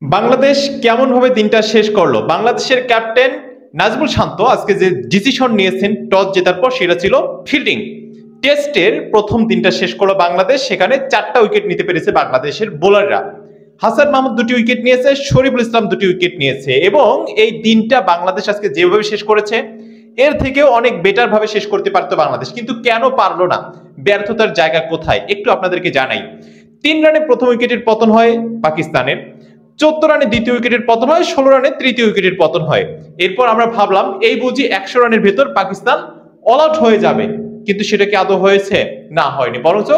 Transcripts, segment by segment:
বাংলাদেশ কেমন ভাবে দিনটা শেষ করলো? বাংলাদেশের ক্যাপ্টেন নাজমুল শান্ত আজকে যে ডিসিশন নিয়েছেন টস জেতার পর সেটা ছিল ফিল্ডিং। টেস্টের প্রথম দিনটা শেষ করলো বাংলাদেশ, সেখানে 4টা উইকেট নিতে পেরেছে বাংলাদেশের বোলাররা। হাসান মাহমুদ 2টি উইকেট নিয়েছে, শরীফুল ইসলাম 2টি উইকেট নিয়েছে এবং এই দিনটা বাংলাদেশ আজকে যেভাবে শেষ করেছে এর থেকেও অনেক বেটার ভাবে শেষ করতে পারতো বাংলাদেশ, কিন্তু কেন পারলো না? ব্যর্থতার জায়গা কোথায় একটু আপনাদেরকে জানাই। 3 রানে প্রথম উইকেটের পতন হয় পাকিস্তানের, 14 রানে দ্বিতীয় উইকেটের পতন হয়, 16 রানে তৃতীয় উইকেটের পতন হয়। এরপর আমরা ভাবলাম এই বুঝি 100 রানের ভেতর পাকিস্তান অল আউট হয়ে যাবে, কিন্তু সেটা কি আদৌ হয়েছে? না, হয়নি। বরঞ্চ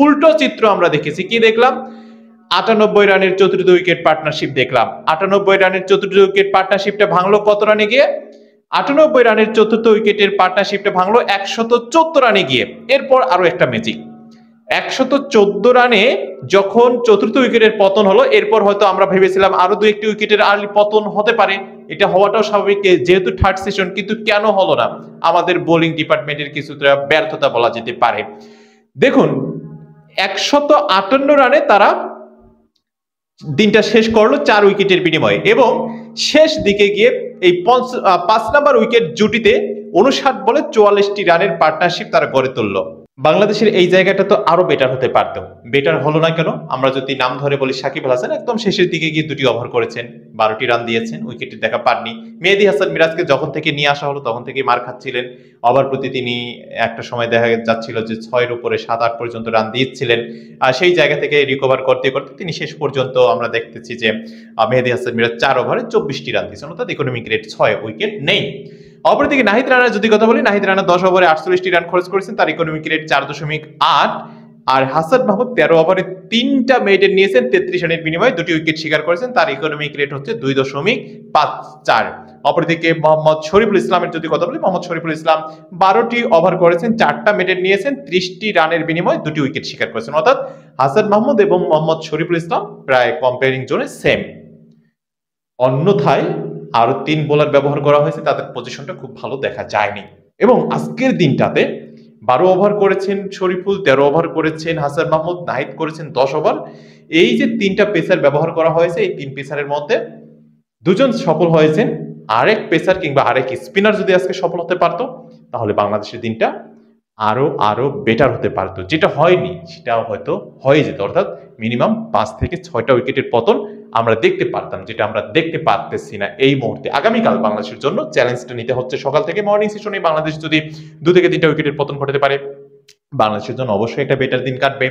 উল্টো চিত্র আমরা দেখেছি। কি দেখলাম? 98 রানের চতুর্থ উইকেট পার্টনারশিপ দেখলাম। 98 রানের চতুর্থ উইকেট পার্টনারশিপটা ভাঙলো কত রানে গিয়ে? 98 রানের চতুর্থ উইকেটের পার্টনারশিপটা ভাঙলো 114 রানে গিয়ে। এরপর আরো একটা ম্যাজিক, 114 রানে যখন চতুর্থ উইকেটের পতন হলো, এরপর হয়তো আমরা ভেবেছিলাম আরো 2-1টি উইকেটের আর্লি পতন হতে পারে, এটা হওয়াটাও স্বাভাবিক যেহেতু থার্ড সেশন, কিন্তু কেন হলো না? আমাদের বোলিং ডিপার্টমেন্টের কিছুটা ব্যর্থতা বলা যেতে পারে। দেখুন, 158 রানে তারা দিনটা শেষ করলো 4 উইকেটের বিনিময়ে এবং শেষ দিকে গিয়ে এই 5 নাম্বার উইকেট জুটিতে 59 বলে 44টি রানের পার্টনারশিপ তারা গড়ে তুললো। বাংলাদেশের এই জায়গাটা তো আরো বেটার হতে পারতো, বেটার হলো না কেন? আমরা যদি নাম ধরে বলি, সাকিব আল হাসান একদম শেষের দিকে গিয়ে 2টি ওভার করেছেন, 12টি রান দিয়েছেন, উইকেটের দেখা পাননি। মেহেদী হাসান মিরাজকে যখন থেকে নিয়ে আসা হলো তখন থেকে মার খাচ্ছিলেন, ওভার প্রতি তিনি একটা সময় দেখা যাচ্ছিল যে 6-এর উপরে 7-8 পর্যন্ত রান দিচ্ছিলেন। সেই জায়গা থেকে রিকভার করতে করতে তিনি শেষ পর্যন্ত আমরা দেখতেছি যে মেহেদী হাসান মিরাজ 4 ওভারে 24টি রান দিয়েছেন, অর্থাৎ ইকোনমিক রেট 6, উইকেট নেই। অপরদিকে নাহিদ রানার যদি কথা বলি, নাহিদ রানা 10 ওভারে 48টি রান খরচ করেছেন, তার ইকোনমিক রেট 4.8। আর হাসান মাহমুদ 13 ওভারে 3টা মেডেন নিয়েছেন, 33 রানের বিনিময়ে 2টি উইকেট শিকার করেছেন, তার ইকোনমিক রেট হচ্ছে 2.54। অপরদিকে মোহাম্মদ শরীফুল ইসলামের যদি কথা বলি, মোহাম্মদ শরীফুল ইসলাম 12টি ওভার করেছেন, 4টা মেডেন নিয়েছেন, 30টি রানের বিনিময়ে 2টি উইকেট শিকার করেছেন, অর্থাৎ হাসান মাহমুদ এবং মোহাম্মদ শরীফুল ইসলাম প্রায় কম্পেয়ারিং জোনে সেম। অন্যথায় আরো 3 বোলার ব্যবহার করা হয়েছে, তাদের পজিশনটা খুব ভালো দেখা যায়নি। এবং আজকের দিনটাতে 12 ওভার করেছেন শরীফুল, 13 ওভার করেছেন হাসান মাহমুদ, নাহিদ করেছেন 10 ওভার। এই যে 3টা পেসার ব্যবহার করা হয়েছে, এই 3 পেসারের মধ্যে 2জন সফল হয়েছেন। আরেক পেসার কিংবা আরেক স্পিনার যদি আজকে সফল হতে পারতো, তাহলে বাংলাদেশের দিনটা আরো আরো বেটার হতে পারতো। যেটা হয়নি সেটাও হয়তো হয়ে যেত, অর্থাৎ মিনিমাম 5 থেকে 6টা উইকেটের পতন আমরা দেখতে পারতাম, যেটা আমরা দেখতে পারতেছি না এই মুহূর্তে। আগামীকাল বাংলাদেশের জন্য চ্যালেঞ্জটা নিতে হচ্ছে। সকাল থেকে মর্নিং সেশনে বাংলাদেশ যদি 2 থেকে 3টা উইকেটের পতন ঘটাতে পারে, বাংলাদেশের জন্য অবশ্যই একটা বেটার দিন কাটবে।